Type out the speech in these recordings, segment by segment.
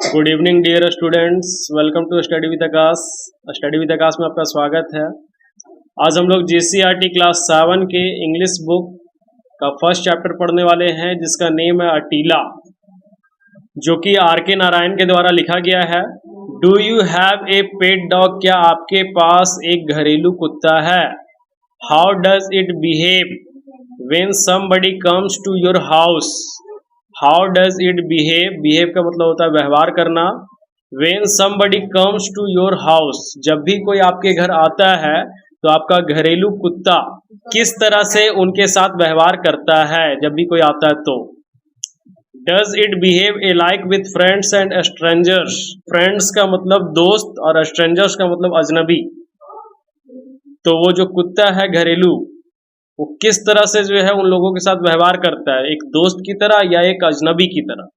Good evening dear students, welcome to study with Aakash. Study with Aakash में आपका स्वागत है। आज हम लोग जीसीईआरटी क्लास 7 के इंग्लिश बुक का फर्स्ट चैप्टर पढ़ने वाले हैं, जिसका नेम है अटीला, जो कि आर के नारायण के द्वारा लिखा गया है। Do you have a pet dog? क्या आपके पास एक घरेलू कुत्ता है? How does it behave when somebody comes to your house? How does it behave, behave का मतलब होता है व्यवहार करना। When somebody comes to your house, जब भी कोई आपके घर आता है तो आपका घरेलू कुत्ता किस तरह से उनके साथ व्यवहार करता है जब भी कोई आता है तो। Does it behave A like with friends and strangers? Friends का मतलब दोस्त और स्ट्रेंजर्स का मतलब अजनबी। तो वो जो कुत्ता है घरेलू, वो किस तरह से जो है उन लोगों के साथ व्यवहार करता है, एक दोस्त की तरह या एक अजनबी की तरह।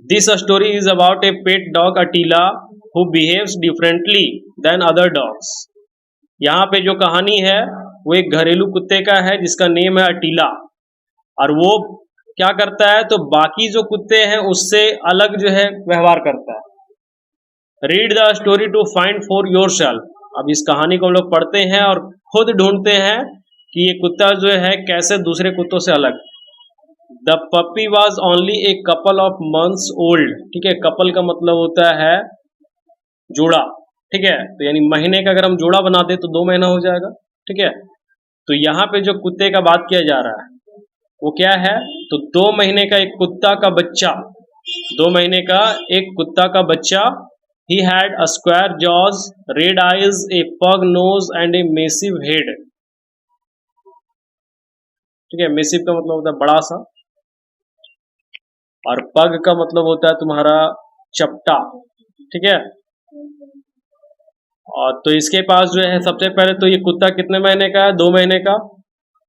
This story is about a pet dog Attila who behaves differently than other dogs. यहाँ पे जो कहानी है वो एक घरेलू कुत्ते का है जिसका नेम है अटीला, और वो क्या करता है तो बाकी जो कुत्ते हैं उससे अलग जो है व्यवहार करता है। Read the story to find for yourself. अब इस कहानी को हम लोग पढ़ते हैं और खुद ढूंढते हैं कि ये कुत्ता जो है कैसे दूसरे कुत्तों से अलग। The puppy was only a couple of months old. ठीक है, कपल का मतलब होता है जोड़ा। ठीक है, तो यानी महीने का अगर हम जोड़ा बना दे तो 2 महीना हो जाएगा। ठीक है, तो यहाँ पे जो कुत्ते का बात किया जा रहा है वो क्या है, तो 2 महीने का एक कुत्ता का बच्चा, 2 महीने का एक कुत्ता का बच्चा। He had a square jaws, red eyes, a pug nose and a massive head. ठीक है, मेसिव का मतलब होता है बड़ा सा, और पग का मतलब होता है तुम्हारा चपटा। ठीक है, और तो इसके पास जो है सबसे पहले तो ये कुत्ता कितने महीने का है, 2 महीने का,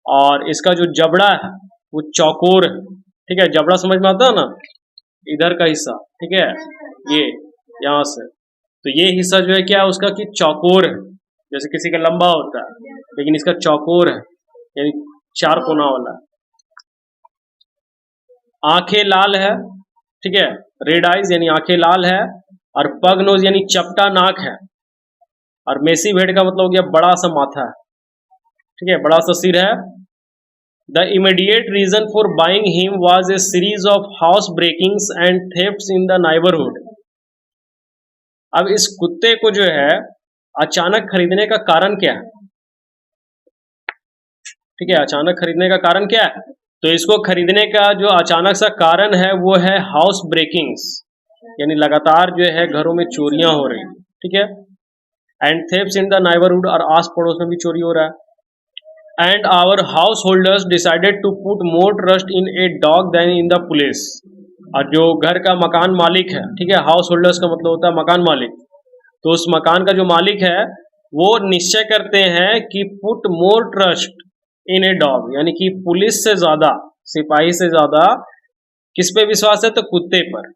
और इसका जो जबड़ा है वो चौकोर है। ठीक है, जबड़ा समझ में आता है ना, इधर का हिस्सा। ठीक है, ये यहाँ से, तो ये हिस्सा जो है क्या है उसका कि चौकोर है। जैसे किसी का लंबा होता है लेकिन इसका चौकोर है, यानी 4 कोना वाला है। आंखें लाल है। ठीक है, रेड आइज यानी आंखें लाल है, और पग नोज यानी चपटा नाक है, और मेसिव हेड का मतलब हो गया बड़ा सा माथा है। ठीक है, बड़ा सा सिर है। The immediate reason for buying him was a series of house breakings and thefts in the neighbourhood. अब इस कुत्ते को जो है अचानक खरीदने का कारण क्या है? ठीक है, अचानक खरीदने का कारण क्या है, तो इसको खरीदने का जो अचानक सा कारण है वो है हाउस ब्रेकिंग्स, यानी लगातार जो है घरों में चोरियां हो रही। ठीक है, and thefts in the neighbourhood, और आस पड़ोस में भी चोरी हो रहा है। And our householders decided to put more trust in a dog than in the police. और जो घर का मकान मालिक है, ठीक है, हाउस होल्डर्स का मतलब होता है मकान मालिक, तो उस मकान का जो मालिक है वो निश्चय करते हैं कि put more trust in a dog, यानी कि पुलिस से ज्यादा, सिपाही से ज्यादा किस पे विश्वास है, तो कुत्ते पर।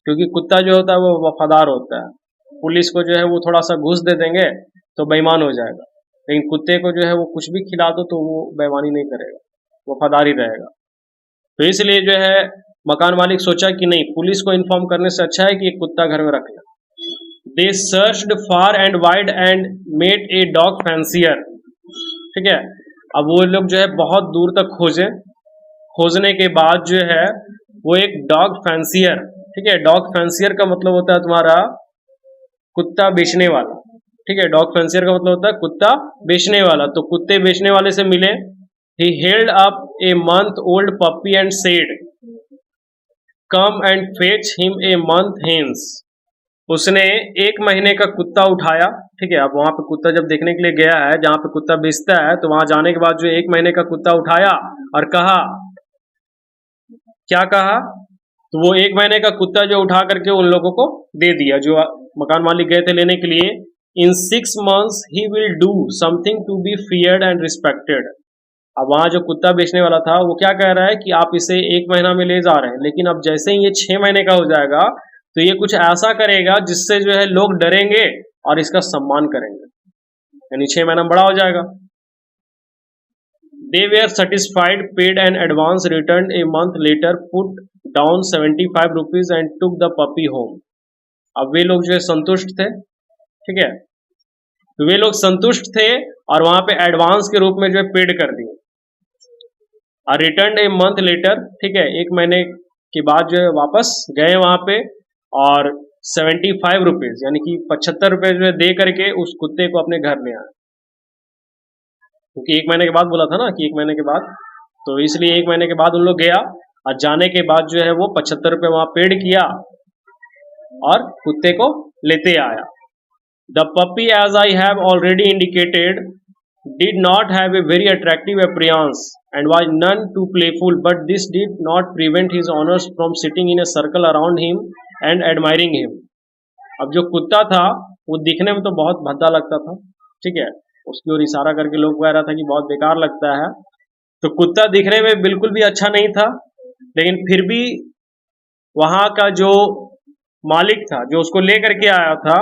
क्योंकि कुत्ता जो होता है वो वफादार होता है, पुलिस को जो है वो थोड़ा सा घूस दे देंगे तो बेईमान हो जाएगा, लेकिन कुत्ते को जो है वो कुछ भी खिला दो तो वो बेईमानी नहीं करेगा, वफादार ही रहेगा। तो इसलिए जो है मकान मालिक सोचा कि नहीं, पुलिस को इन्फॉर्म करने से अच्छा है कि एक कुत्ता घर में रख ले। They searched far and wide and made a dog fancier. ठीक है, अब वो लोग जो है बहुत दूर तक खोजने के बाद जो है वो एक डॉग फैंसियर। ठीक है, डॉग फैंसियर का मतलब होता है तुम्हारा कुत्ता बेचने वाला। ठीक है, डॉग फैंसियर का मतलब होता है कुत्ता बेचने वाला, तो कुत्ते बेचने वाले से मिले। He held up a month old puppy and said come and fetch him a month hence. उसने 1 महीने का कुत्ता उठाया। ठीक है, अब वहां पे कुत्ता जब देखने के लिए गया है जहां पे कुत्ता बेचता है, तो वहां जाने के बाद जो 1 महीने का कुत्ता उठाया और कहा, क्या कहा, तो वो 1 महीने का कुत्ता जो उठा करके उन लोगों को दे दिया जो मकान मालिक गए थे लेने के लिए। In 6 months he will do something to be feared and respected. अब वहां जो कुत्ता बेचने वाला था वो क्या कह रहा है कि आप इसे 1 महीना में ले जा रहे हैं, लेकिन अब जैसे ही ये 6 महीने का हो जाएगा तो ये कुछ ऐसा करेगा जिससे जो है लोग डरेंगे और इसका सम्मान करेंगे, यानी 6 महीना में बड़ा हो जाएगा। They were satisfied, paid an advance, returned a month later, put down 75 rupees and took the puppy home. अब वे लोग जो है संतुष्ट थे, ठीक है, तो वे लोग संतुष्ट थे और वहां पे एडवांस के रूप में जो है पेड कर दिए, और रिटर्न ए मंथ लेटर, ठीक है, एक महीने के बाद जो है वापस गए वहां पे और 75 रुपीज यानी कि 75 रुपए जो है दे करके उस कुत्ते को अपने घर ले आए, क्योंकि एक महीने के बाद बोला था ना कि एक महीने के बाद, तो इसलिए एक महीने के बाद उन लोग गया और जाने के बाद जो है वो 75 रुपए वहां पेड किया और कुत्ते को लेते आया. The puppy, as I have already indicated, did not have a very attractive appearance and was none too playful, but this did not prevent his owners from sitting in a circle around him and admiring him. अब जो कुत्ता था वो दिखने में तो बहुत भद्दा लगता था, ठीक है, उसकी ओर इशारा करके लोग कह रहा था कि बहुत बेकार लगता है, तो कुत्ता दिखने में बिल्कुल भी अच्छा नहीं था, लेकिन फिर भी वहां का जो मालिक था जो उसको लेकर के आया था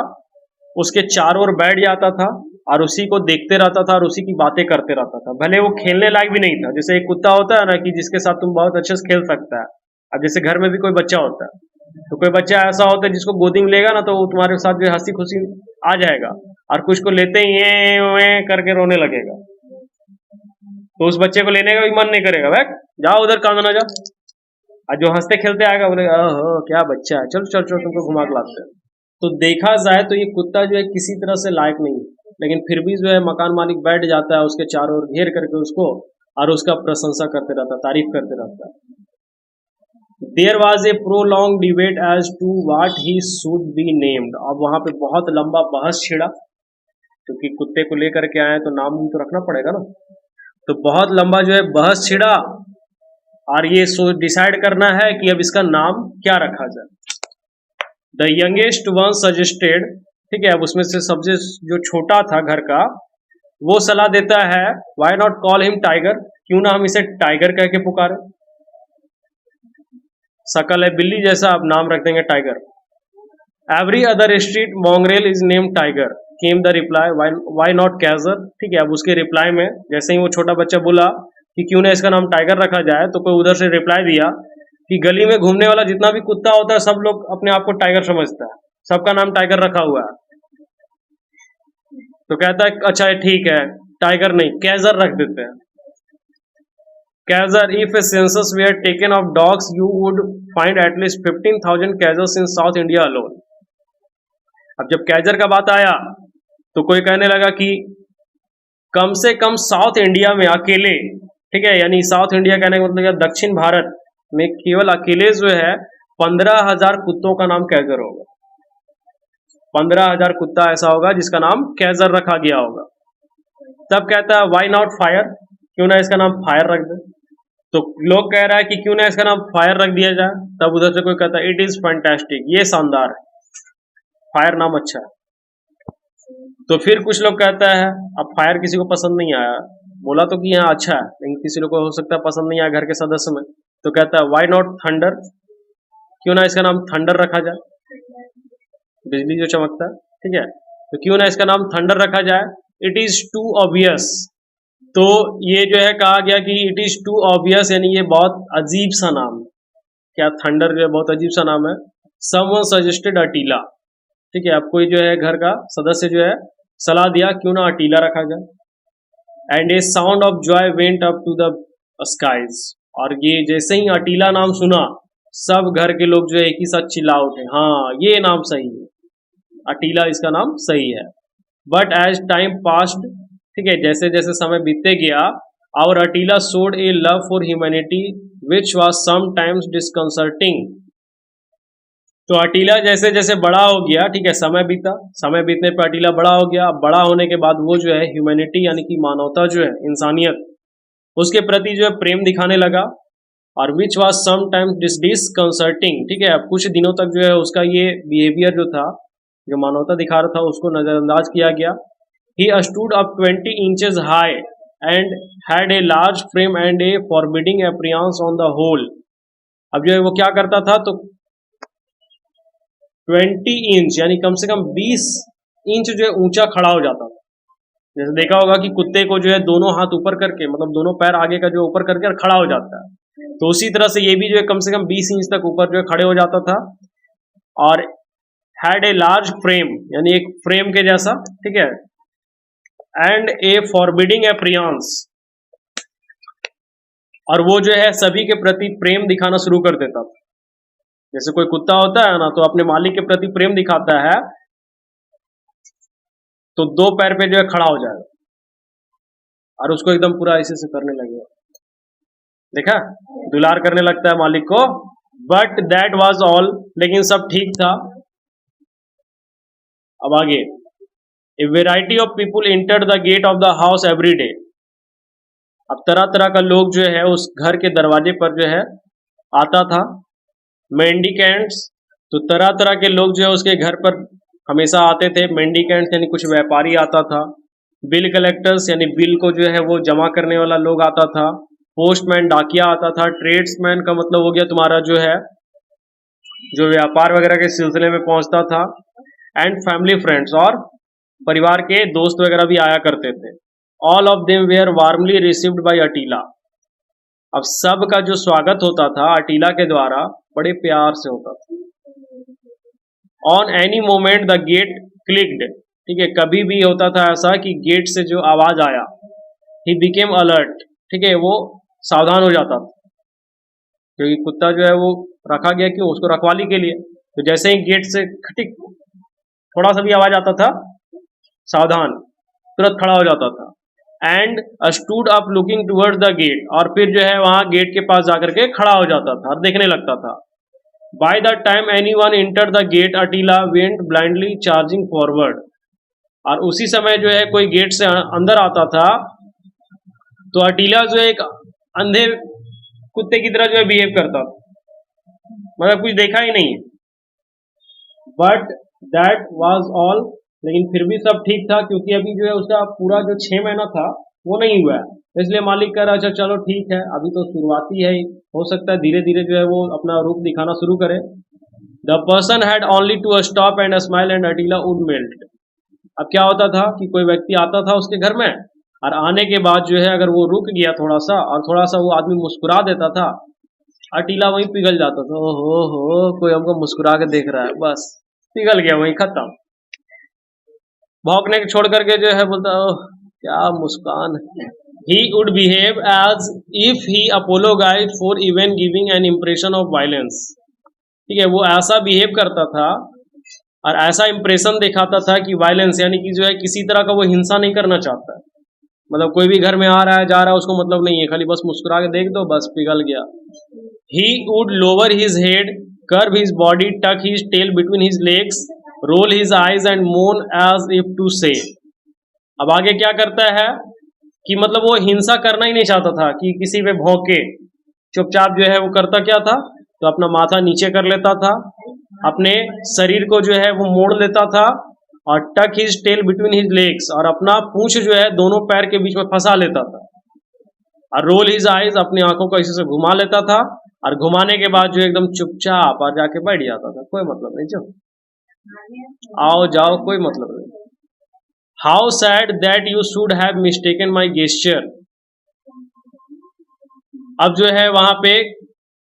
उसके चारों ओर बैठ जाता था और उसी को देखते रहता था और उसी की बातें करते रहता था, भले वो खेलने लायक भी नहीं था. जैसे एक कुत्ता होता है ना कि जिसके साथ तुम बहुत अच्छे से खेल सकता है. अब जैसे घर में भी कोई बच्चा होता है तो कोई बच्चा ऐसा होता है जिसको गोदी में लेगा ना तो वो तुम्हारे साथ जो हंसी खुशी आ जाएगा, और कुछ को लेते ही ये करके रोने लगेगा, तो उस बच्चे को लेने का भी मन नहीं करेगा, भाई जाओ उधर काम ना जाओ. और जो हंसते खेलते आएगा बोलेगा ओहो क्या बच्चा है, चलो चलो चलो तुमको घुमा के लाते हैं. तो देखा जाए तो ये कुत्ता जो है किसी तरह से लायक नहीं है, लेकिन फिर भी जो है मकान मालिक बैठ जाता है उसके चारों ओर घेर करके उसको और उसका प्रशंसा करते रहता है, तारीफ करते रहता है. There was a prolong debate as to what he should be named. अब वहां पे बहुत लंबा बहस छिड़ा, क्योंकि कुत्ते को लेकर के आए तो नाम तो रखना पड़ेगा ना, तो बहुत लंबा जो है बहस छिड़ा और ये डिसाइड करना है कि अब इसका नाम क्या रखा जाए. द यंगेस्ट वन सजेस्टेड, ठीक है, अब उसमें से सबसे जो छोटा था घर का वो सलाह देता है, why not call him tiger, क्यों ना हम इसे टाइगर कह के पुकारे, शकल है बिल्ली जैसा, आप नाम रख देंगे Tiger. Every other street mongrel is name Tiger, came the reply, why not Kaiser. ठीक है, अब उसके रिप्लाई में जैसे ही वो छोटा बच्चा बोला कि क्यों ना इसका नाम टाइगर रखा जाए, तो कोई उधर से रिप्लाई दिया कि गली में घूमने वाला जितना भी कुत्ता होता है सब लोग अपने आप को टाइगर समझता है, सबका नाम टाइगर रखा हुआ है. तो कहता है अच्छा ठीक है, टाइगर नहीं कैजर रख देते हैं. Kaiser, if a census were taken of dogs you would find at least 15,000 Kaisers in South India alone. अब जब कैजर का बात आया तो कोई कहने लगा कि कम से कम साउथ इंडिया में अकेले, ठीक है, यानी साउथ इंडिया कहने का मतलब दक्षिण भारत में केवल अकेले जो है 15,000 कुत्तों का नाम कैजर होगा. 15,000 कुत्ता ऐसा होगा जिसका नाम कैजर रखा गया होगा. तब कहता है व्हाई नॉट फायर, क्यों ना इसका नाम फायर रख दे. तो लोग कह रहा है कि क्यों ना इसका नाम फायर रख दिया जाए. तब उधर से कोई कहता है इट इज फैंटास्टिक, ये शानदार है, फायर नाम अच्छा है. तो फिर कुछ लोग कहता है, अब फायर किसी को पसंद नहीं आया, बोला तो कि यहाँ अच्छा है, लेकिन किसी लोग को हो सकता है पसंद नहीं आया घर के सदस्य में, तो कहता है व्हाई नॉट थंडर, क्यों ना इसका नाम थंडर रखा जाए, बिजली जो चमकता है. ठीक है, तो क्यों ना इसका नाम थंडर रखा जाए. इट इज टू ऑब्वियस, तो ये जो है कहा गया कि इट इज टू ऑब्वियस, यानी ये बहुत अजीब सा नाम है. क्या थंडर जो है बहुत अजीब सा नाम है. समवन सजेस्टेड अटीला, ठीक है, अब कोई जो है घर का सदस्य जो है सलाह दिया क्यों ना अटीला रखा जाए. And a sound of joy went up to the skies, और ये जैसे ही अटीला नाम सुना सब घर के लोग जो है एक ही साथ चिल्ला उठे, हाँ ये नाम सही है, अटीला इसका नाम सही है. बट एज टाइम पास्ड, ठीक है, जैसे जैसे समय बीतते गया, our Attila showed a love for humanity which was sometimes disconcerting. तो अटीला जैसे जैसे बड़ा हो गया, ठीक है, समय बीता, समय बीतने पर अटीला बड़ा हो गया. बड़ा होने के बाद वो जो है ह्यूमैनिटी यानी कि मानवता जो है, इंसानियत, उसके प्रति जो है प्रेम दिखाने लगा. और विच वाज समटाइम्स डिस्कंसर्टिंग, ठीक है, अब कुछ दिनों तक जो है उसका ये बिहेवियर जो था, जो मानवता दिखा रहा था, उसको नजरअंदाज किया गया. He stood up 20 inches high and had a large frame and a forbidding appearance on the whole. अब जो है वो क्या करता था, तो 20 इंच यानी कम से कम 20 इंच जो है ऊंचा खड़ा हो जाता था. जैसे देखा होगा कि कुत्ते को जो है दोनों हाथ ऊपर करके, मतलब दोनों पैर आगे का जो ऊपर करके और खड़ा हो जाता है, तो उसी तरह से ये भी जो है कम से कम 20 इंच तक ऊपर जो है खड़े हो जाता था। और हैड ए लार्ज फ्रेम, यानी एक फ्रेम के जैसा, ठीक है, एंड ए फॉरबिडिंग एप्रियांस, और वो जो है सभी के प्रति प्रेम दिखाना शुरू कर देता था। जैसे कोई कुत्ता होता है ना, तो अपने मालिक के प्रति प्रेम दिखाता है तो दो पैर पे जो है खड़ा हो जाएगा और उसको एकदम पूरा ऐसे से करने लगेगा, देखा, दुलार करने लगता है मालिक को। बट दैट वाज ऑल, लेकिन सब ठीक था। अब आगे, a variety of people entered the gate of the house every day. अब तरह तरह का लोग जो है उस घर के दरवाजे पर जो है आता था। मेंडिकेंट्स, तो तरह तरह के लोग जो है उसके घर पर हमेशा आते थे। मेंडिकेंट्स यानी कुछ व्यापारी आता था। बिल कलेक्टर्स यानी बिल को जो है वो जमा करने वाला लोग आता था। पोस्टमैन डाकिया आता था। ट्रेड्समैन का मतलब हो गया तुम्हारा जो है जो व्यापार वगैरह के सिलसिले में पहुंचता था। एंड फैमिली फ्रेंड्स, और परिवार के दोस्त वगैरह भी आया करते थे। All of them were warmly received by Attila. अब सब का जो स्वागत होता था अटीला के द्वारा बड़े प्यार से होता था। On any moment the gate clicked, ठीक है, कभी भी होता था ऐसा कि गेट से जो आवाज आया, ही बिकेम अलर्ट, ठीक है, वो सावधान हो जाता था, क्योंकि कुत्ता जो है वो रखा गया क्यों, उसको रखवाली के लिए। तो जैसे ही गेट से खटिक थोड़ा सा भी आवाज आता था, सावधान, तुरंत खड़ा हो जाता था। And stood up looking towards the gate, और फिर जो है वहां गेट के पास जाकर के खड़ा हो जाता था और देखने लगता था। By the time anyone enter the gate Attila went blindly charging forward, और उसी समय जो है कोई गेट से अंदर आता था तो अटीला जो एक अंधे कुत्ते की तरह जो है बिहेव करता था, मतलब कुछ देखा ही नहीं। बट दैट वाज ऑल, लेकिन फिर भी सब ठीक था, क्योंकि अभी जो है उसका पूरा जो 6 महीना था वो नहीं हुआ है, इसलिए मालिक कह रहा है अच्छा चलो ठीक है, अभी तो शुरुआती है, हो सकता है धीरे धीरे जो है वो अपना रूप दिखाना शुरू करे। The person had only to stop and smile and Attila would melt. अब क्या होता था कि कोई व्यक्ति आता था उसके घर में, और आने के बाद जो है अगर वो रुक गया थोड़ा सा और थोड़ा सा वो आदमी मुस्कुरा देता था, अटीला वहीं पिघल जाता था। ओहो हो, कोई हमको मुस्कुरा के देख रहा है, बस पिघल गया, वहीं खत्म। भौंकने छोड़ करके जो है बोलता ओह क्या मुस्कान। He would behave as if he apologized for even giving an impression of violence, ठीक है, वो ऐसा बिहेव करता था और ऐसा इंप्रेशन दिखाता था कि वायलेंस यानी कि जो है किसी तरह का वो हिंसा नहीं करना चाहता है, मतलब कोई भी घर में आ रहा है जा रहा है उसको मतलब नहीं है, खाली बस मुस्कुरा के देख दो बस पिघल गया। He would lower his head, curve his body, tuck his tail between his legs, roll his eyes and moan as if to say. अब आगे क्या करता है कि मतलब वो हिंसा करना ही नहीं चाहता था कि किसी पे भौंके, चुपचाप जो है वो करता क्या था, तो अपना माथा नीचे कर लेता था, अपने शरीर को जो है वो मोड़ लेता था, और tuck his tail between his legs, और अपना पूंछ जो है दोनों पैर के बीच में फंसा लेता था, और रोल हिज आईज, अपनी आंखों को इसी से घुमा लेता था, और घुमाने के बाद जो एकदम चुपचाप और जाके बैठ जाता था, कोई मतलब नहीं, जो आओ जाओ कोई मतलब नहीं। How sad that you should have mistaken my gesture. अब जो है वहां पे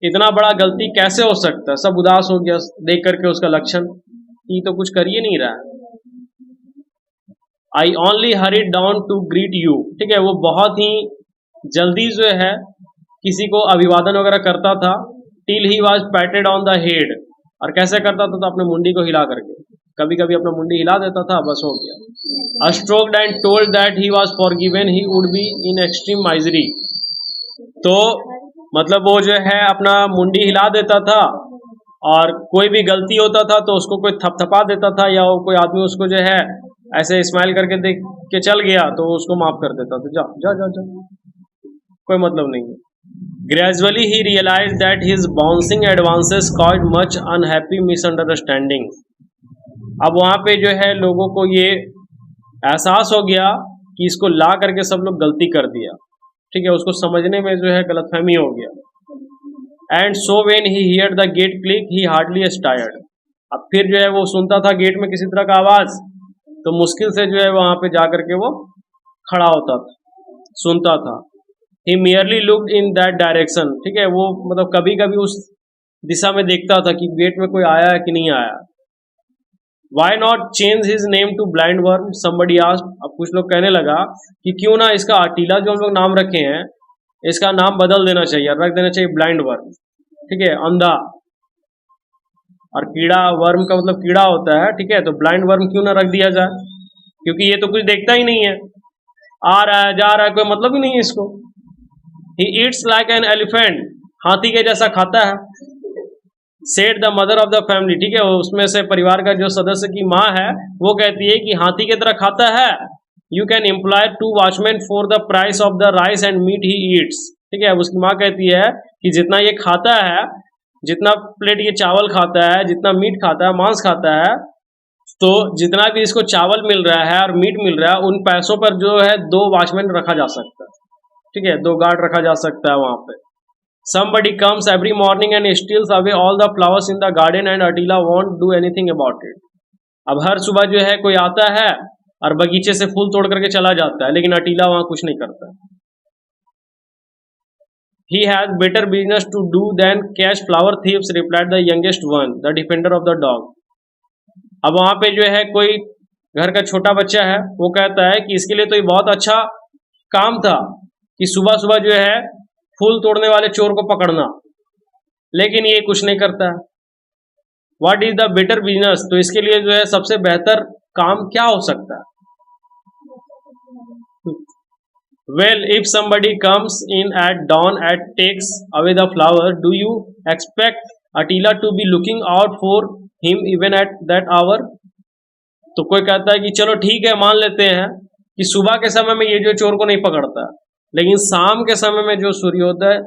इतना बड़ा गलती कैसे हो सकता है, सब उदास हो गया देख करके उसका लक्षण, ये तो कुछ कर ही नहीं रहा है। I only hurried down to greet you, ठीक है, वो बहुत ही जल्दी जो है किसी को अभिवादन वगैरह करता था। Till he was पैटेड on the head, और कैसे करता था तो अपने मुंडी को हिला करके, कभी कभी अपना मुंडी हिला देता था, बस हो गया। Stroked and told that he was forgiven he would be in extreme misery, तो मतलब वो जो है अपना मुंडी हिला देता था, और कोई भी गलती होता था तो उसको कोई थपथपा देता था, या कोई आदमी उसको जो है ऐसे स्माइल करके देख के चल गया तो उसको माफ कर देता था, जा जा जा जा, कोई मतलब नहीं है। Gradually he realized that his bouncing advances caused much unhappy misunderstanding. अब वहां पे जो है लोगों को ये एहसास हो गया कि इसको ला करके सब लोग गलती कर दिया, ठीक है, उसको समझने में जो है गलतफहमी हो गया। And so when he heard the gate click he hardly stirred. अब फिर जो है वो सुनता था गेट में किसी तरह का आवाज, तो मुश्किल से जो है वहां पे जा करके वो खड़ा होता था, सुनता था। He merely looked in that direction, ठीक है, वो मतलब कभी कभी उस दिशा में देखता था कि गेट में कोई आया है कि नहीं आया। Why not change his name to blind worm, somebody asked. अब कुछ लोग कहने लगा कि क्यों ना इसका अटीला जो हम लोग नाम रखे हैं इसका नाम बदल देना चाहिए, रख देना चाहिए ब्लाइंड वर्म, ठीक है, अंधा। और कीड़ा, वर्म का मतलब कीड़ा होता है, ठीक है, तो ब्लाइंड वर्म क्यों ना रख दिया जाए, क्योंकि ये तो कुछ देखता ही नहीं है, आ रहा है जा रहा है, कोई मतलब ही नहीं है इसको। He eats like an elephant, हाथी के जैसा खाता है। Said the mother of the family, ठीक है, उसमें से परिवार का जो सदस्य की माँ है वो कहती है कि हाथी की तरह खाता है। You can employ 2 watchman for the price of the rice and meat he eats, ठीक है। अब उसकी माँ कहती है कि जितना ये खाता है, जितना प्लेट ये चावल खाता है, जितना मीट खाता है, मांस खाता है, तो जितना भी इसको चावल मिल रहा है और मीट मिल रहा है, उन पैसों पर जो है 2 वॉचमैन रखा जा सकता है, ठीक है, 2 गार्ड रखा जा सकता है वहां पे। Somebody comes every morning and steals away all the flowers in the garden and Attila won't do anything about it. अब हर सुबह जो है कोई आता है और बगीचे से फूल तोड़ करके चला जाता है, लेकिन अटीला वहां कुछ नहीं करता। He has better business to do than catch flower thieves, replied the youngest one, the defender of the dog. अब वहां पे जो है कोई घर का छोटा बच्चा है, वो कहता है कि इसके लिए तो ये बहुत अच्छा काम था कि सुबह सुबह जो है फूल तोड़ने वाले चोर को पकड़ना, लेकिन ये कुछ नहीं करता है। What is the better business, तो इसके लिए जो है सबसे बेहतर काम क्या हो सकता है। Well if somebody comes in at dawn at takes away the flower, do you expect Attila to be looking out for him even at that hour. तो कोई कहता है कि चलो ठीक है, मान लेते हैं कि सुबह के समय में ये जो चोर को नहीं पकड़ता, लेकिन शाम के समय में जो सूर्योदय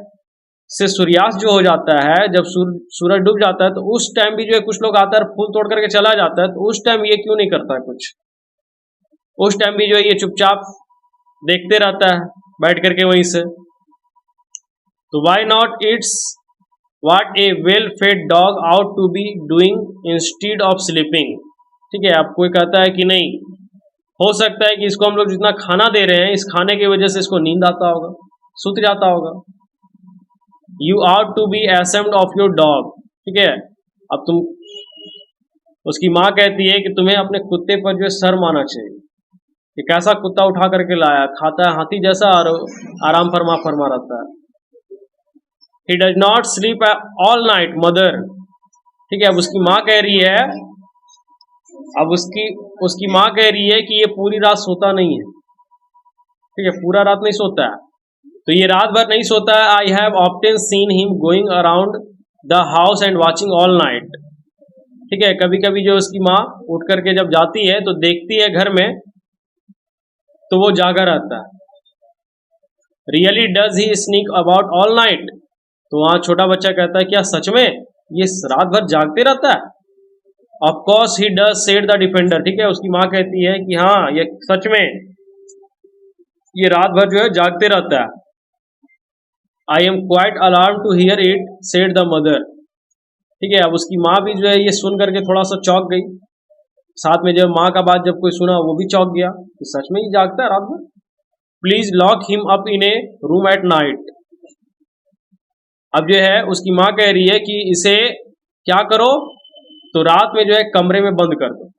से सूर्यास्त जो हो जाता है, जब सूरज डूब जाता है, तो उस टाइम भी जो है कुछ लोग आता है फूल तोड़ करके चला जाता है, तो उस टाइम ये क्यों नहीं करता है कुछ, उस टाइम भी जो है ये चुपचाप देखते रहता है बैठ करके वहीं से। तो why not it's what a well fed dog ought to be doing instead of sleeping, ठीक है। अब कोई कहता है कि नहीं, हो सकता है कि इसको हम लोग जितना खाना दे रहे हैं, इस खाने की वजह से इसको नींद आता होगा, सुत जाता होगा। You ought to be ashamed of your dog, ठीक है। अब तुम, उसकी माँ कहती है कि तुम्हें अपने कुत्ते पर जो है शर्म आना चाहिए, कि कैसा कुत्ता उठा करके लाया, खाता है हाथी जैसा और आराम फरमा फरमा रहता है। He does not sleep all night mother, ठीक है। अब उसकी माँ कह रही है, अब उसकी माँ कह रही है कि ये पूरी रात सोता नहीं है, ठीक है, पूरा रात नहीं सोता है, तो ये रात भर नहीं सोता है। I have often seen him going around the house and watching all night, ठीक है। कभी कभी जो उसकी माँ उठ करके जब जाती है तो देखती है घर में, तो वो जागा रहता है। Really does he sneak about all night, तो वहां छोटा बच्चा कहता है क्या सच में ये रात भर जागते रहता है। Of course he does, said the defender, ठीक है। उसकी माँ कहती है कि हाँ ये सच में ये रात भर जो है जागते रहता है। I am quite alarm to hear it, said the mother, ठीक है। अब उसकी माँ भी जो है ये सुन करके थोड़ा सा चौंक गई, साथ में जब माँ का बात जब कोई सुना वो भी चौंक गया कि सच में ही जागता है रात भर। Please lock him up in A room at night, अब जो है उसकी माँ कह रही है कि इसे क्या करो, तो रात में जो है कमरे में बंद कर दो।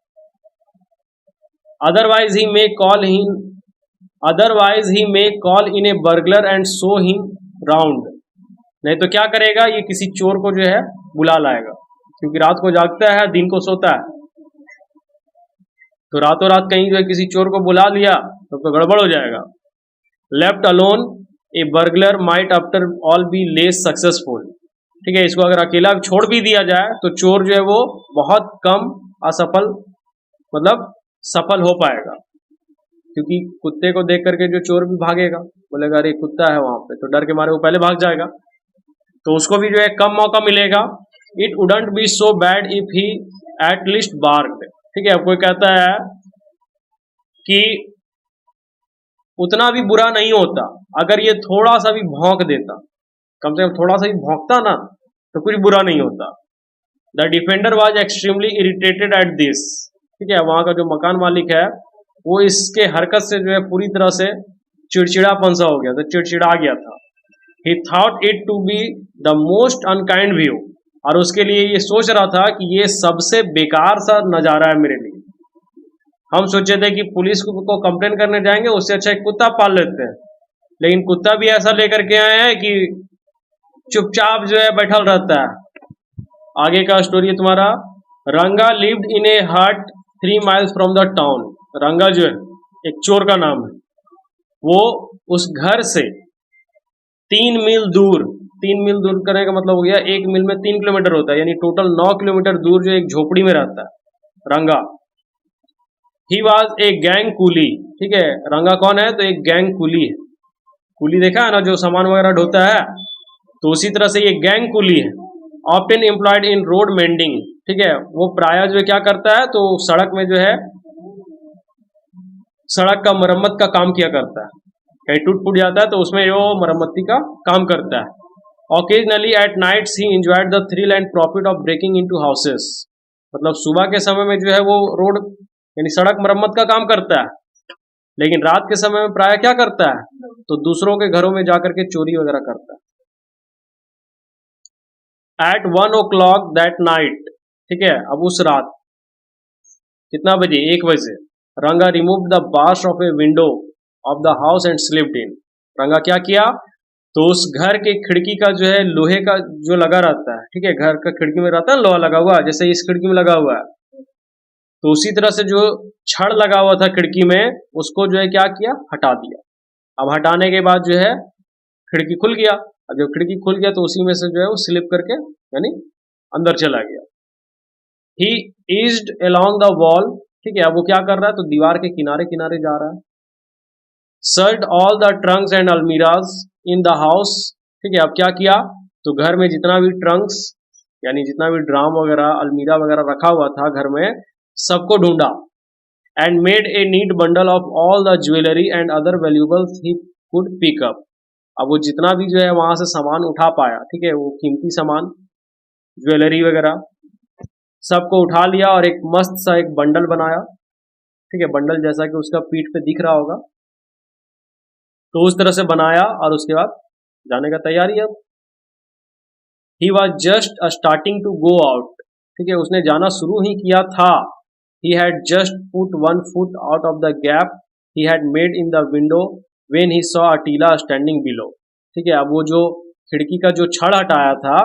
Otherwise he may call in A burglar and show him round, नहीं तो क्या करेगा, ये किसी चोर को जो है बुला लाएगा, क्योंकि रात को जागता है दिन को सोता है, तो रातों रात कहीं जो है किसी चोर को बुला लिया तो गड़बड़ हो जाएगा। Left alone A burglar might after all be less successful, ठीक है। इसको अगर अकेला छोड़ भी दिया जाए तो चोर जो है वो बहुत कम असफल, मतलब सफल हो पाएगा, क्योंकि कुत्ते को देख करके जो चोर भी भागेगा, बोलेगा अरे कुत्ता है वहां पे, तो डर के मारे वो पहले भाग जाएगा, तो उसको भी जो है कम मौका मिलेगा। It wouldn't be so bad if he at least barked, ठीक है। अब कोई कहता है कि उतना भी बुरा नहीं होता अगर ये थोड़ा सा भी भौंक देता, कम से कम थोड़ा सा भी भौंकता ना, तो कुछ बुरा नहीं होता। The defender was extremely irritated at this, ठीक है। वहां का जो मकान मालिक है वो इसके हरकत से जो है पूरी तरह से चिड़चिड़ापन सा हो गया था, चिड़चिड़ा गया था। He thought it to be the most unkind view, और उसके लिए ये सोच रहा था कि ये सबसे बेकार सा नजारा है मेरे लिए। हम सोचे थे कि पुलिस को कंप्लेन करने जाएंगे, उससे अच्छा एक कुत्ता पाल लेते हैं, लेकिन कुत्ता भी ऐसा लेकर के आए हैं कि चुपचाप जो है बैठल रहता है। आगे का स्टोरी है तुम्हारा। रंगा लिव्ड इन ए हट 3 miles फ्रॉम द टाउन। रंगा जो है एक चोर का नाम है, वो उस घर से 3 मील दूर, 3 मील दूर करने का मतलब हो गया 1 मील में 3 किलोमीटर होता है, यानी टोटल 9 किलोमीटर दूर जो एक झोपड़ी में रहता है रंगा। He was a gang coolie. ठीक है, रंगा कौन है? तो एक गैंग कूली है। कूली देखा है ना, जो सामान वगैरह ढोता है, तो उसी तरह से ये गैंग कूली है। Often employed in road mending. ठीक है, वो प्राय जो है क्या करता है, तो सड़क में जो है सड़क का मरम्मत का काम किया करता है। कहीं टूट फूट जाता है तो उसमें वो मरम्मती का काम करता है। Occasionally at nights he enjoyed the thrill and profit of breaking into houses. मतलब सुबह के समय में जो है वो रोड यानी सड़क मरम्मत का काम करता है, लेकिन रात के समय में प्राय क्या करता है, तो दूसरों के घरों में जाकर के चोरी वगैरह करता है। एट 1 o'clock दैट नाइट, ठीक है, अब उस रात कितना बजे? 1 बजे, Ranga remove the bars of a window of the house and slipped in. Ranga क्या किया, तो उस घर के खिड़की का जो है लोहे का जो लगा रहता है, ठीक है, घर का खिड़की में रहता है लोहा लगा हुआ, जैसे इस खिड़की में लगा हुआ है, तो उसी तरह से जो छड़ लगा हुआ था खिड़की में, उसको जो है क्या किया, हटा दिया। अब हटाने के बाद जो है खिड़की खुल गया। अब जब खिड़की खुल गया तो उसी में से जो है वो स्लिप करके यानी अंदर चला गया। ही ईज्ड अलोंग द वॉल। ठीक है, अब वो क्या कर रहा है, तो दीवार के किनारे किनारे जा रहा है। Search all the Trunks and almirahs in the house. ठीक है, अब क्या किया, तो घर में जितना भी ट्रंक्स यानी जितना भी ड्राम वगैरह अलमीरा वगैरह रखा हुआ था घर में, सबको ढूंढा। And made a neat bundle of all the jewellery and other valuables he could pick up. अब वो जितना भी जो है वहां से सामान उठा पाया, ठीक है, वो कीमती सामान ज्वेलरी वगैरह सबको उठा लिया और एक मस्त सा एक बंडल बनाया। ठीक है, बंडल जैसा कि उसका पीठ पे दिख रहा होगा, तो उस तरह से बनाया और उसके बाद जाने का तैयारी है। He was just starting to go out. ठीक है, उसने जाना शुरू ही किया था। He had just put 1 foot out of the gap he had made in the window when he saw Attila standing below. ठीक है, अब वो जो खिड़की का जो छड़ हटाया था,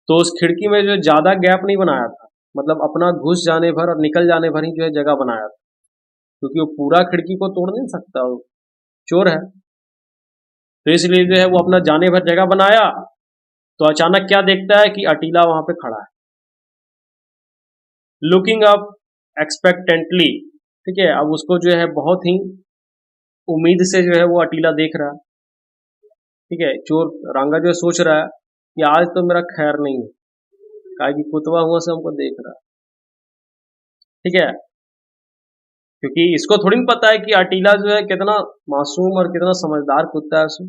तो उस खिड़की में जो ज्यादा गैप नहीं बनाया था, मतलब अपना घुस जाने भर और निकल जाने भर ही जो है जगह बनाया था, क्योंकि वो पूरा खिड़की को तोड़ नहीं सकता, वो चोर है, तो इसलिए जो है वो अपना जाने भर जगह बनाया। तो अचानक क्या देखता है कि अटीला वहां पे खड़ा है, लुकिंग अप एक्सपेक्टेंटली। ठीक है, अब उसको जो है बहुत ही उम्मीद से जो है वो अटीला देख रहा है। ठीक है, चोर रांगा जो है सोच रहा है कि आज तो मेरा खैर नहीं है, काहे कि कुतवा हुआ से हमको देख रहा है। ठीक है, क्योंकि इसको थोड़ी ना पता है कि अटीला जो है कितना मासूम और कितना समझदार कुत्ता है। उसमें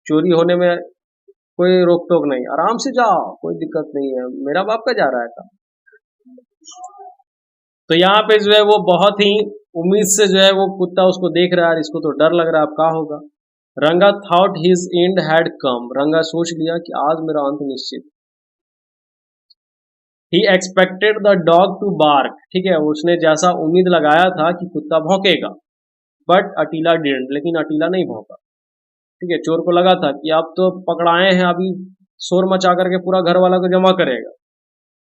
चोरी होने में कोई रोक टोक नहीं, आराम से जाओ, कोई दिक्कत नहीं है, मेरा बाप का जा रहा है था। तो यहाँ पे जो है वो बहुत ही उम्मीद से जो है वो कुत्ता उसको देख रहा है, इसको तो डर लग रहा है अब क्या होगा। Ranga thought his end had come. Ranga सोच लिया कि आज मेरा अंत निश्चित। He expected the dog to bark. ठीक है, उसने जैसा उम्मीद लगाया था कि कुत्ता भौंकेगा, बट अटीला डिडंट, लेकिन अटीला नहीं भौंका। ठीक है, चोर को लगा था कि आप तो पकड़ाए हैं, अभी शोर मचा करके पूरा घर वाला को जमा करेगा,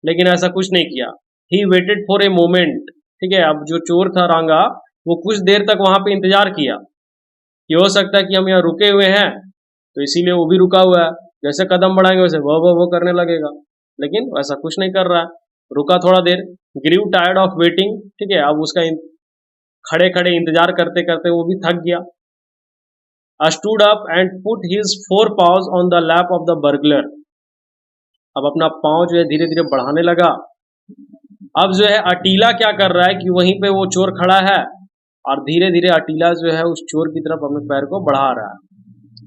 लेकिन ऐसा कुछ नहीं किया। He waited for a moment. ठीक है, अब जो चोर था रांगा, वो कुछ देर तक वहां पे इंतजार किया कि हो सकता है कि हम यहाँ रुके हुए हैं, तो इसीलिए वो भी रुका हुआ है, जैसे कदम बढ़ाएंगे वैसे वो करने लगेगा, लेकिन वैसा कुछ नहीं कर रहा है। रुका थोड़ा देर, ग्रीव टायर्ड ऑफ वेटिंग। ठीक है, अब उसका खड़े खड़े इंतजार करते करते वो भी थक गया। Stood up and put his 4 paws on the lap of the burglar. अब अपना पांव जो है धीरे धीरे बढ़ाने लगा। अब जो है अटीला क्या कर रहा है कि वहीं पे वो चोर खड़ा है और धीरे धीरे अटीला जो है उस चोर की तरफ अपने पैर को बढ़ा रहा है।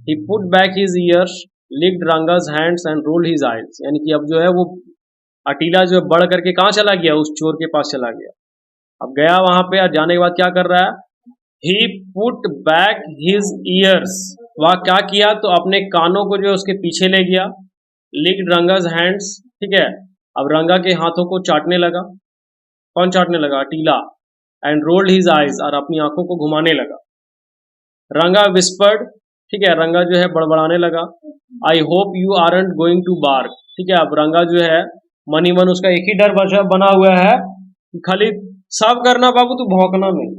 He put back his ears, licked Ranga's hands and rolled his eyes. यानी कि अब जो है वो अटीला जो बढ़ करके कहाँ चला गया, उस चोर के पास चला गया। अब गया वहां पे, जाने के बाद क्या कर रहा है, he put back his years, वह क्या किया तो अपने कानों को जो है उसके पीछे ले गया, लिक्ड रंगा's हैंड्स, ठीक है, अब रंगा के हाथों को चाटने लगा, कौन चाटने लगा, अटीला, एंड रोल्ड हिज आइज, और अपनी आंखों को घुमाने लगा, रंगा विस्पर्ड, ठीक है, रंगा जो है बड़बड़ाने लगा, I hope you aren't going to bark, ठीक है, अब रंगा जो है मन ही मन उसका एक ही डर बना हुआ है कि खाली साफ करना बाबू, तू भौंकना नहीं,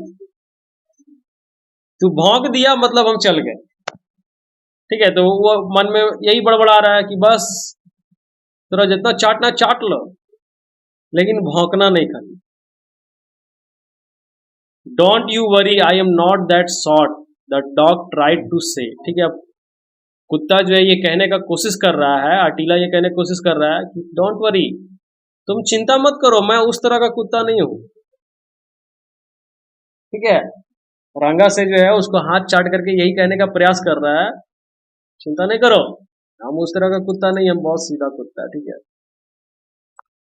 तू भौंक दिया मतलब हम चल गए, ठीक है, तो वो मन में यही बड़बड़ा रहा है कि बस तेरा जितना चाटना चाट लो, लेकिन भौंकना नहीं खाली। Don't you worry I am not that sort, the dog tried to say, ठीक है, अब कुत्ता जो है ये कहने का कोशिश कर रहा है, अटीला ये कहने की कोशिश कर रहा है कि डोंट वरी, तुम चिंता मत करो, मैं उस तरह का कुत्ता नहीं हूं, ठीक है, रंगा से जो है उसको हाथ चाट करके यही कहने का प्रयास कर रहा है, चिंता नहीं करो, हम उस तरह का कुत्ता नहीं, हम बहुत सीधा कुत्ता है, ठीक है।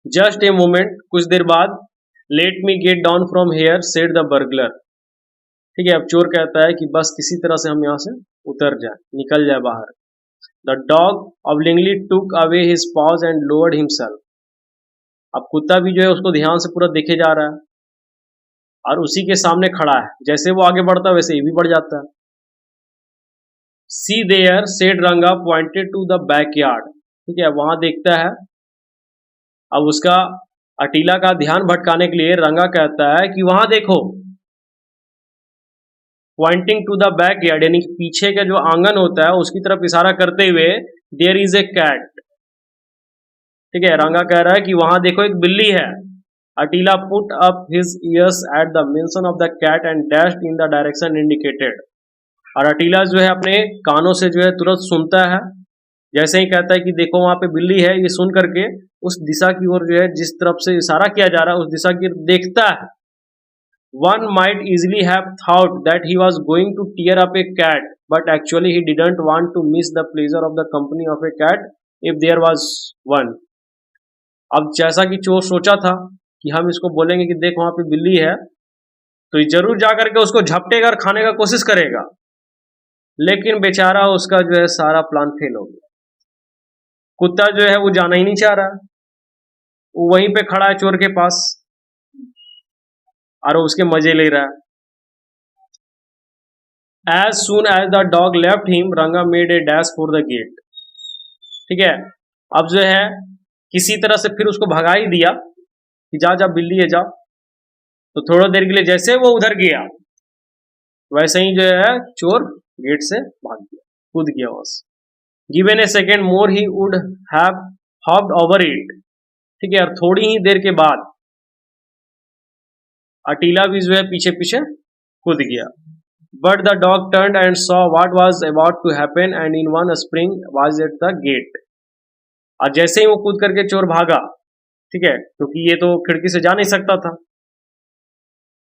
जस्ट ए मोमेंट, कुछ देर बाद, let me get down from here said the burglar, ठीक है, अब चोर कहता है कि बस किसी तरह से हम यहां से उतर जाए, निकल जाए बाहर। The dog obligingly took away his paws and lowered himself, अब कुत्ता भी जो है उसको ध्यान से पूरा देखे जा रहा है और उसी के सामने खड़ा है, जैसे वो आगे बढ़ता है वैसे ये भी बढ़ जाता है। सी देयर सेड रंगा पॉइंटेड टू द बैकयार्ड, ठीक है, वहां देखता है, अब उसका अटीला का ध्यान भटकाने के लिए रंगा कहता है कि वहां देखो, पॉइंटिंग टू द बैकयार्ड, यानी पीछे का जो आंगन होता है उसकी तरफ इशारा करते हुए, देयर इज ए कैट, ठीक है, रंगा कह रहा है कि वहां देखो एक बिल्ली है। Attila put up his ears at the mention of the cat and dashed in the direction indicated, और अटीला जो है अपने कानों से जो है तुरंत सुनता है, जैसे ही कहता है कि देखो वहां पे बिल्ली है, ये सुन करके उस दिशा की ओर जो है जिस तरफ से इशारा किया जा रहा है उस दिशा की देखता है। One might easily have thought that he was going to tear up a cat, but actually he didn't want to miss the pleasure of the company of a cat if there was one. अब जैसा कि चोर सोचा था कि हम इसको बोलेंगे कि देख वहां पे बिल्ली है, तो ये जरूर जा करके उसको झपटेगा और खाने का कोशिश करेगा, लेकिन बेचारा उसका जो है सारा प्लान फेल हो गया। कुत्ता जो है वो जाना ही नहीं चाह रहा, वो वहीं पे खड़ा है चोर के पास और उसके मजे ले रहा है। As soon as the dog left him, रंगा made a dash for the gate, ठीक है, अब जो है किसी तरह से फिर उसको भगा ही दिया कि जा जा बिल्ली है जा, तो थोड़ा देर के लिए जैसे वो उधर गया वैसे ही जो है चोर गेट से भाग गया, कूद गया बस। Given A second more he would have hopped over it, ठीक है, और थोड़ी ही देर के बाद अटीला भी जो है पीछे पीछे कूद गया। But the dog turned and saw what was about to happen and in one spring was at the gate, और जैसे ही वो कूद करके चोर भागा, ठीक है, क्योंकि ये तो खिड़की से जा नहीं सकता था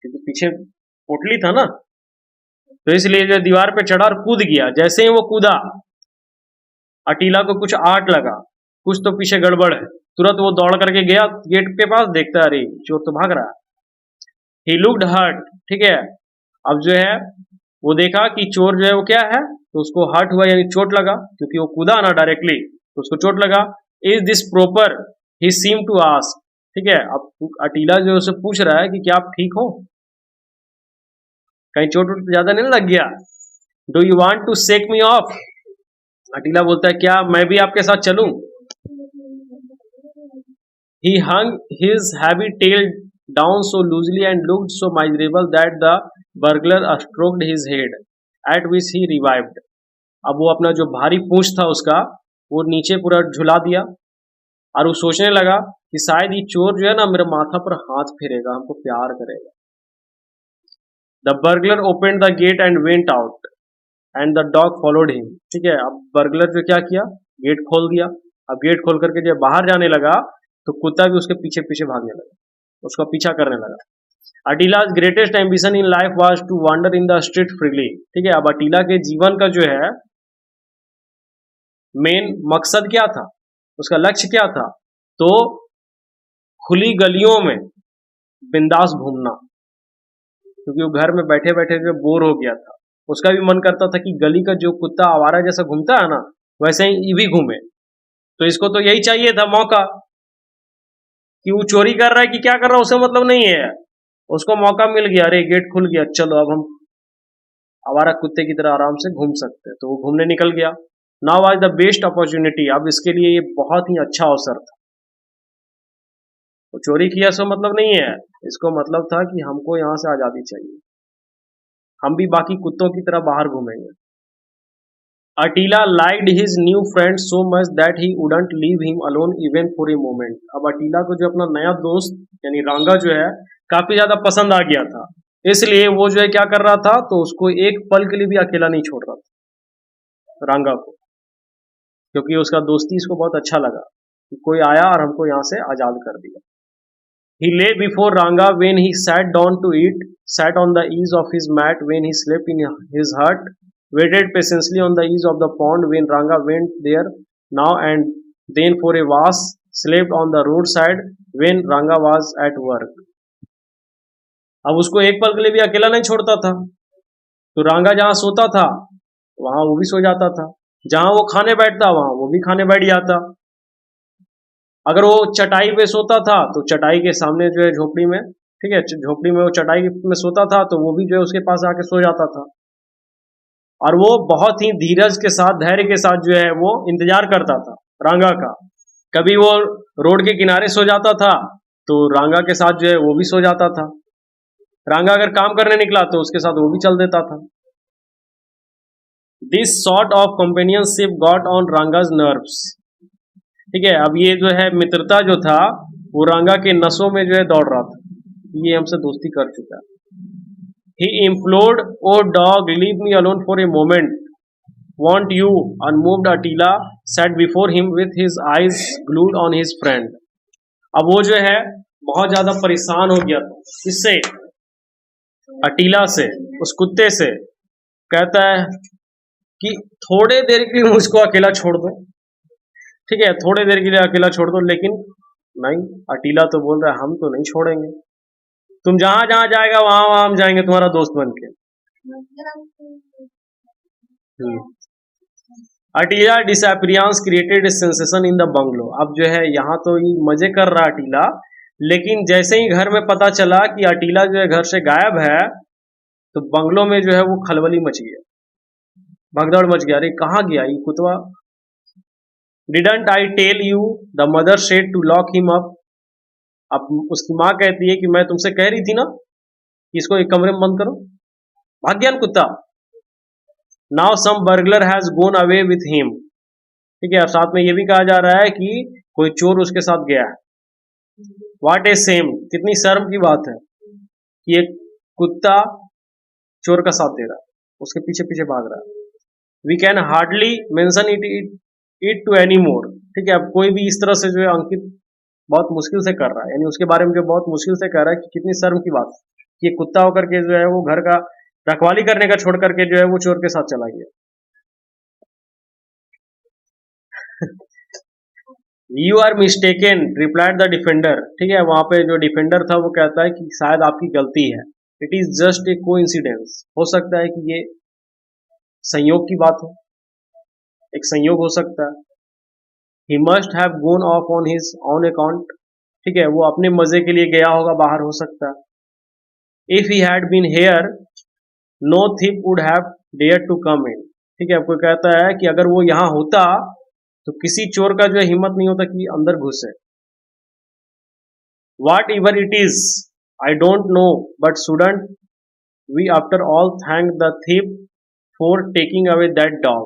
क्योंकि पीछे पोटली था ना, तो इसलिए जो दीवार पे चढ़ा और कूद गया। जैसे ही वो कूदा अटीला को कुछ आट लगा, कुछ तो पीछे गड़बड़ है, तुरंत वो दौड़ करके गया गेट के पास, देखता अरे चोर तो भाग रहा है। ही लुक्ड हर्ट, ठीक है, अब जो है वो देखा कि चोर जो है वो क्या है, तो उसको हर्ट हुआ यानी चोट लगा, क्योंकि वो कूदा ना डायरेक्टली तो उसको चोट लगा। Is this proper, he seem to ask, ठीक है, अब अटीला जो उसे पूछ रहा है कि क्या आप ठीक हो, कहीं चोट ज्यादा नहीं लग गया, do you want to shake me off, Attila बोलता है क्या मैं भी आपके साथ चलूं। He hung his heavy tail down so loosely and looked so miserable that the burglar stroked his head, at which he revived, अब वो अपना जो भारी पूंछ था उसका वो नीचे पूरा झुला दिया और वो सोचने लगा कि शायद ये चोर जो है ना मेरे माथा पर हाथ फेरेगा, हमको प्यार करेगा। The burglar opened the gate and went out and the dog followed him, ठीक है, अब बर्गलर जो क्या किया, गेट खोल दिया। अब गेट खोल करके जब बाहर जाने लगा तो कुत्ता भी उसके पीछे पीछे भागने लगा, उसका पीछा करने लगा। Attila's greatest ambition in life was to wander in the street freely, ठीक है, अब अटीला के जीवन का जो है मेन मकसद क्या था, उसका लक्ष्य क्या था, तो खुली गलियों में बिंदास घूमना, क्योंकि वो घर में बैठे बैठे जो बोर हो गया था। उसका भी मन करता था कि गली का जो कुत्ता आवारा जैसा घूमता है ना, वैसे ही ये भी घूमे। तो इसको तो यही चाहिए था मौका, कि वो चोरी कर रहा है कि क्या कर रहा है उसे मतलब नहीं है। उसको मौका मिल गया, अरे गेट खुल गया, चलो अब हम आवारा कुत्ते की तरह आराम से घूम सकते हैं। तो वो घूमने निकल गया। नाउ आज द बेस्ट अपॉर्चुनिटी, अब इसके लिए ये बहुत ही अच्छा अवसर था। तो चोरी किया सो मतलब नहीं है, इसको मतलब था कि हमको यहाँ से आजादी चाहिए, हम भी बाकी कुत्तों की तरह बाहर घूमेंगे। Attila liked his new friend so much that he wouldn't leave him alone even for a moment. अब अटीला को जो अपना नया दोस्त यानी रांगा जो है काफी ज्यादा पसंद आ गया था, इसलिए वो जो है क्या कर रहा था, तो उसको एक पल के लिए भी अकेला नहीं छोड़ रहा था रांगा को, क्योंकि उसका दोस्ती इसको बहुत अच्छा लगा कि कोई आया और हमको यहाँ से आजाद कर दिया। He lay before Ranga when he sat down to eat, sat on the ease of his mat when he slept in his hut, waited patiently on the ease of the pond when Ranga went there now and then for a wash, slept on the roadside when Ranga was at work. अब उसको एक पल के लिए भी अकेला नहीं छोड़ता था, तो रांगा जहां सोता था वहां वो भी सो जाता था, जहां वो खाने बैठता वहां वो भी खाने बैठ जाता। अगर वो चटाई पे सोता था तो चटाई के सामने जो है झोपड़ी में, ठीक है, झोपड़ी में वो चटाई में सोता था तो वो भी जो है उसके पास आके सो जाता था। और वो बहुत ही धीरज के साथ, धैर्य के साथ जो है वो इंतजार करता था रांगा का। कभी वो रोड के किनारे सो जाता था तो रांगा के साथ जो है वो भी सो जाता था। रांगा अगर काम करने निकला तो उसके साथ वो भी चल देता था। This sort of companionship got on Ranga's nerves. ठीक है, अब ये जो है मित्रता जो था वो रांगा के नसों में जो है दौड़ रहा था, ये हमसे दोस्ती कर चुका है। He implored, "Oh dog, leave me alone for a moment. Won't you?" Unmoved Attila sat before him with his eyes glued on his friend. अब वो जो है बहुत ज्यादा परेशान हो गया था इससे, अटीला से, उस कुत्ते से। कहता है कि थोड़े देर के लिए मुझको अकेला छोड़ दो, ठीक है, थोड़े देर के लिए अकेला छोड़ दो। लेकिन नहीं, अटीला तो बोल रहा है हम तो नहीं छोड़ेंगे, तुम जहां जहां जाएगा वहां वहां हम जाएंगे तुम्हारा दोस्त बन के। Attila disappearance created sensation in the bungalow. अब जो है यहाँ तो ये मजे कर रहा अटीला, लेकिन जैसे ही घर में पता चला कि अटीला जो है घर से गायब है, तो बंगलो में जो है वो खलबली मच गया, भगदड़ मच गया। अरे कहाँ गया ये कुतवा? Didn't I tell you? The mother said to lock him up. अब उसकी माँ कहती है कि मैं तुमसे कह रही थी ना कि इसको एक कमरे में बंद करो, भाग गया कुत्ता। Now some burglar has gone away with him. ठीक है, अब साथ में ये भी कहा जा रहा है कि कोई चोर उसके साथ गया है। What a shame, कितनी शर्म की बात है कि एक कुत्ता चोर का साथ दे रहा है, उसके पीछे पीछे भाग रहा है। We can hardly mention it to anymore. ठीक है, अब कोई भी इस तरह से जो है अंकित बहुत मुश्किल से कर रहा है, यानी उसके बारे में जो बहुत मुश्किल से कह रहा है कि कितनी शर्म की बात है कि कुत्ता होकर के जो है वो घर का रखवाली करने का छोड़ करके जो है वो चोर के साथ चला गया। You are mistaken, replied the defender. ठीक है, वहां पे जो डिफेंडर था वो कहता है कि शायद आपकी गलती है, it is just a coincidence. हो सकता है कि ये संयोग की बात हो, एक संयोग हो सकता है। He must have gone off on his own account. ठीक है, वो अपने मजे के लिए गया होगा बाहर, हो सकता है। If he had been here no thief would have dare to come in. ठीक है, कोई कहता है कि अगर वो यहां होता तो किसी चोर का जो है हिम्मत नहीं होता कि अंदर घुसे। What ever it is, I don't know, but shouldn't we after all thank the thief for taking away that dog?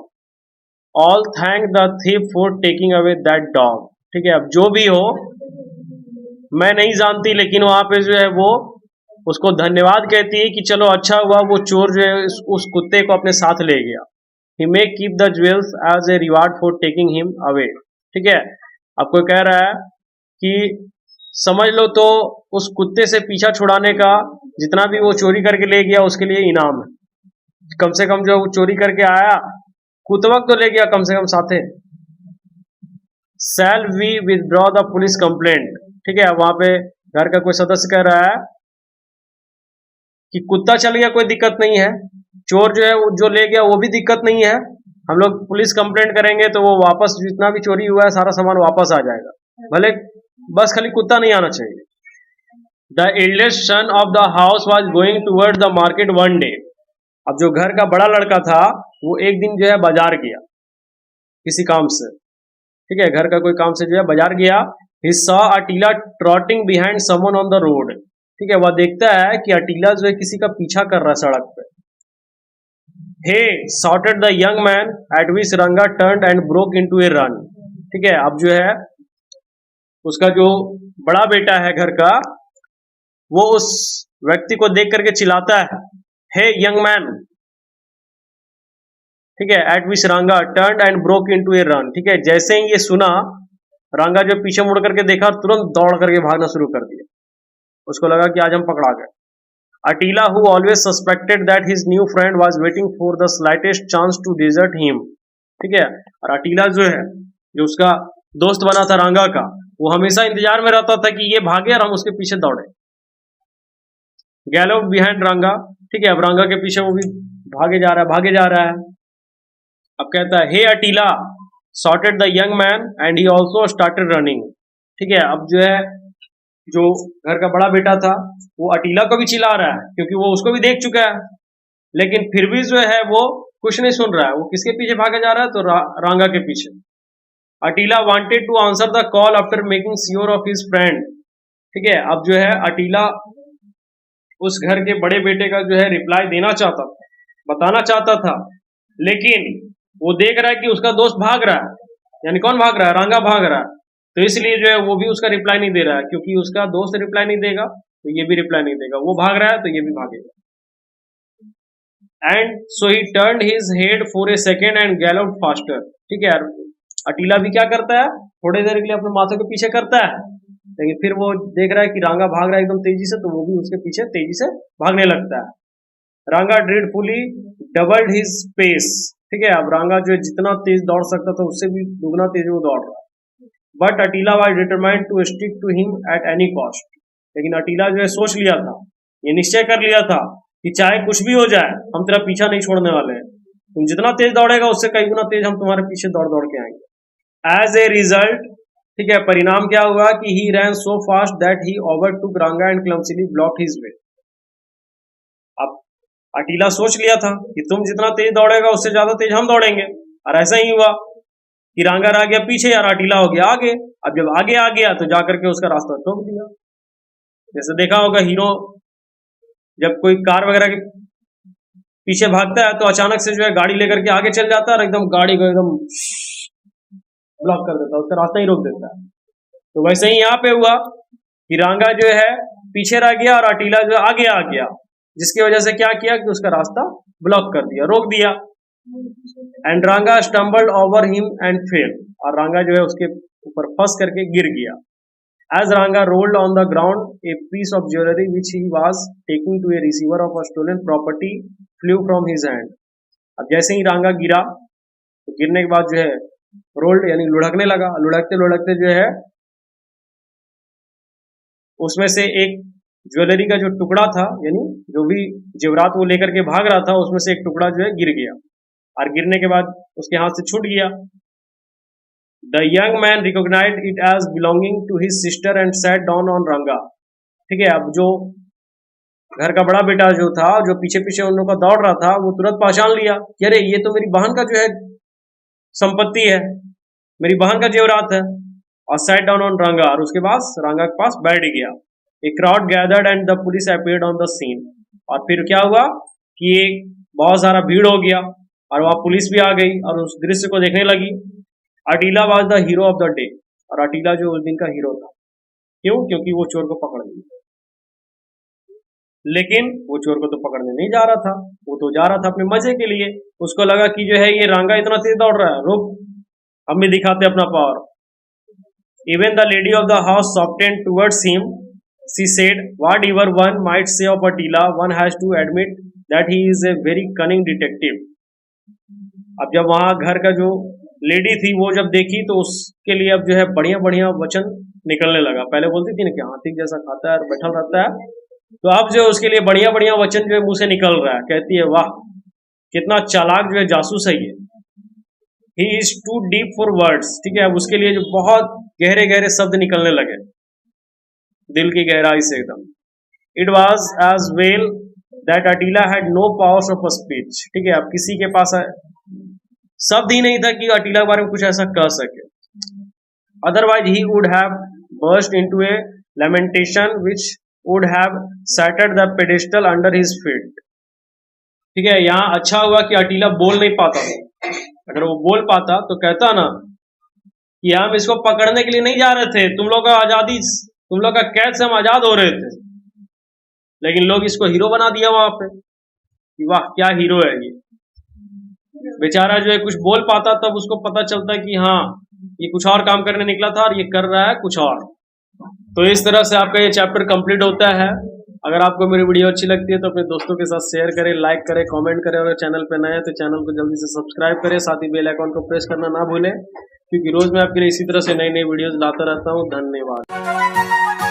All thank the thief for taking away that dog. ठीक है, अब जो भी हो मैं नहीं जानती, लेकिन वहां पे जो है वो उसको धन्यवाद कहती है कि चलो अच्छा हुआ वो चोर जो है उस कुत्ते को अपने साथ ले गया। He may keep the jewels as a reward for taking him away. ठीक है, अब कोई कह रहा है कि समझ लो तो उस कुत्ते से पीछा छुड़ाने का जितना भी वो चोरी करके ले गया उसके लिए इनाम है, कम से कम जो वो चोरी करके आया कुतवा तो ले गया कम से कम साथे। Shall we withdraw the police complaint? ठीक है, वहां पे घर का कोई सदस्य कह रहा है कि कुत्ता चल गया कोई दिक्कत नहीं है, चोर जो है वो जो ले गया वो भी दिक्कत नहीं है, हम लोग पुलिस कंप्लेंट करेंगे तो वो वापस जितना भी चोरी हुआ है सारा सामान वापस आ जाएगा, भले बस खाली कुत्ता नहीं आना चाहिए। The eldest son of the house was going toward the market one day. अब जो घर का बड़ा लड़का था वो एक दिन जो है बाजार गया किसी काम से, ठीक है, घर का कोई काम से जो है बाजार गया। He saw Attila trotting behind someone on the road, ठीक है, वह देखता है कि अटीला जो है किसी का पीछा कर रहा है सड़क पे। Hey, shouted the young man, at which Ranga turned and broke into a run, ठीक है। अब जो है उसका जो बड़ा बेटा है घर का वो उस व्यक्ति को देख करके चिल्लाता है, हे यंग मैन, ठीक है, एट विच रांगा turn and broke into A run, ठीक है। जैसे ही ये सुना रांगा जो पीछे मुड़ करके देखा तुरंत दौड़ करके भागना शुरू कर दिया, उसको लगा कि आज हम पकड़ा गए। Attila who always suspected that his new friend was waiting for the slightest chance to desert him, ठीक है। और अटीला जो है जो उसका दोस्त बना था रांगा का, वो हमेशा इंतजार में रहता था कि ये भागे और हम उसके पीछे दौड़े। गैलोप बिहाइंड रांगा, ठीक है, अब रांगा के पीछे वो भी भागे जा रहा है। अब कहता है, hey Attila, shouted the young man and he also started running, ठीक है। अब जो है जो घर का बड़ा बेटा था वो अटीला को भी चिल्ला रहा है क्योंकि वो उसको भी देख चुका है, लेकिन फिर भी जो है वो कुछ नहीं सुन रहा है। वो किसके पीछे भागा जा रहा है? तो रांगा के पीछे। Attila wanted to answer the call after making sure of his friend, ठीक है। अब जो है अटीला उस घर के बड़े बेटे का जो है रिप्लाई देना चाहता था, बताना चाहता था, लेकिन वो देख रहा है कि उसका दोस्त भाग रहा है, यानी कौन भाग रहा है? रांगा भाग रहा है, तो इसलिए जो है वो भी उसका रिप्लाई नहीं दे रहा है, क्योंकि उसका दोस्त रिप्लाई नहीं देगा तो ये भी रिप्लाई नहीं देगा, वो भाग रहा है तो ये भी भागेगा। And so he turned his head for a second and galloped faster, ठीक है। अटीला भी क्या करता है, थोड़ी देर के लिए अपने माथे के पीछे करता है, लेकिन फिर वो देख रहा है कि रांगा भाग रहा है एकदम तेजी से, तो वो भी उसके पीछे तेजी से भागने लगता है। रांगा ड्रीडफुली डबल्ड हिज पेस, ठीक है। अब रांगा जो है जितना तेज दौड़ सकता था उससे भी दुगना तेज वो दौड़ रहा है। But Attila was determined to stick to him at any cost, लेकिन अटीला जो है सोच लिया था, ये निश्चय कर लिया था कि चाहे कुछ भी हो जाए हम तेरा पीछा नहीं छोड़ने वाले हैं, तुम जितना तेज दौड़ेगा उससे कई गुना तेज हम तुम्हारे पीछे दौड़ दौड़ के आएंगे। एज ए रिजल्ट, ठीक है, परिणाम क्या हुआ कि ही रैन सो फास्ट दैट ही ओवरटूक रांगा and clumsily blocked his way. अब अटीला सोच लिया था कि तुम जितना तेज दौड़ेगा उससे ज्यादा तेज हम दौड़ेंगे, और ऐसा ही हुआ कि रांगा रह गया पीछे और अटीला हो गया आगे। अब जब आगे आ गया तो जाकर के उसका रास्ता रोक दिया। जैसे देखा होगा हीरो जब कोई कार वगैरह के पीछे भागता है तो अचानक से जो है गाड़ी लेकर के आगे चल जाता है और एकदम गाड़ी को एकदम ब्लॉक कर देता है, उसका रास्ता ही रोक देता है। तो वैसे ही यहाँ पे हुआ कि रांगा जो है पीछे रह गया और अटीला जो आगे आ गया, जिसकी वजह से क्या किया कि उसका रास्ता ब्लॉक कर दिया, रोक दिया। एंड रांगा stumbled over him and fail, और रांगा जो है उसके ऊपर फंस करके गिर गया। As Ranga rolled on the ground a piece of jewellery which he was taking to a receiver of a stolen property flew from his hand. अब जैसे ही रांगा गिरा तो गिरने के बाद जो है रोल्ड यानी लुढ़कने लगा, लुढ़कते लुढ़कते जो है उसमें से एक ज्वेलरी का जो टुकड़ा था, यानी जो भी जेवरात वो लेकर के भाग रहा था उसमें से एक टुकड़ा जो है गिर गया, और गिरने के बाद उसके हाथ से छूट गया। The young man recognised it as belonging to his sister and sat down on Ranga, ठीक है। अब जो घर का बड़ा बेटा जो था, जो पीछे पीछे उन लोगों का दौड़ रहा था, वो तुरंत पहचान लिया कि अरे ये तो मेरी बहन का जो है संपत्ति है, मेरी बहन का जेवरात है, और सैट डाउन ऑन रांगा, और उसके बाद रांगा के पास बैठ गया। A crowd gathered and the police appeared on the scene, और फिर क्या हुआ कि एक बहुत सारा भीड़ हो गया और वहां पुलिस भी आ गई और उस दृश्य को देखने लगी। Attila was the hero of the day, और अटीला जो उस दिन का हीरो था। क्यों? क्योंकि वो चोर को पकड़ लिया, लेकिन वो चोर को तो पकड़ने नहीं जा रहा था, वो तो जा रहा था अपने मजे के लिए। उसको लगा कि जो है ये रांगा इतना तेज दौड़ रहा है, रुक हम भी दिखाते अपना power. Even the lady of the house softened towards him. She said, whatever one might say of Attila, one has to admit that he is a very cunning detective. अब जब वहां घर का जो लेडी थी वो जब देखी तो उसके लिए अब जो है बढ़िया बढ़िया वचन निकलने लगा। पहले बोलती थी ना कि हाथी जैसा खाता है और बैठल रहता है, तो अब जो उसके लिए बढ़िया बढ़िया वचन जो है मुंह से निकल रहा है। कहती है वाह कितना चालाक जो है जासूस है ये, he is too deep for words. ठीक है, अब उसके लिए जो बहुत गहरे गहरे शब्द निकलने लगे दिल की गहराई से एकदम। It was as well that Attila had no powers of speech. ठीक है, अब किसी के पास शब्द ही नहीं था कि अटीला के बारे में कुछ ऐसा कह सके। Otherwise he would have burst into A lamentation which would have shattered the pedestal under his feet। ठीक है, यहाँ अच्छा हुआ कि अटीला बोल नहीं पाता था। अगर वो बोल पाता तो कहता ना कि हम इसको पकड़ने के लिए नहीं जा रहे थे, तुम लोग का आजादी, तुम लोग का कैद से हम आजाद हो रहे थे। लेकिन लोग इसको हीरो बना दिया वहां पे कि वाह क्या हीरो है ये। बेचारा जो है कुछ बोल पाता तब उसको पता चलता कि हाँ ये कुछ और काम करने निकला था और ये कर रहा है कुछ और। तो इस तरह से आपका ये चैप्टर कंप्लीट होता है। अगर आपको मेरी वीडियो अच्छी लगती है तो अपने दोस्तों के साथ शेयर करें, लाइक करें, कमेंट करें, और चैनल पे नए हैं तो चैनल को जल्दी से सब्सक्राइब करें, साथ ही बेल आइकन को प्रेस करना ना भूलें, क्योंकि रोज मैं आपके लिए इसी तरह से नई नई वीडियोस लाता रहता हूँ। धन्यवाद।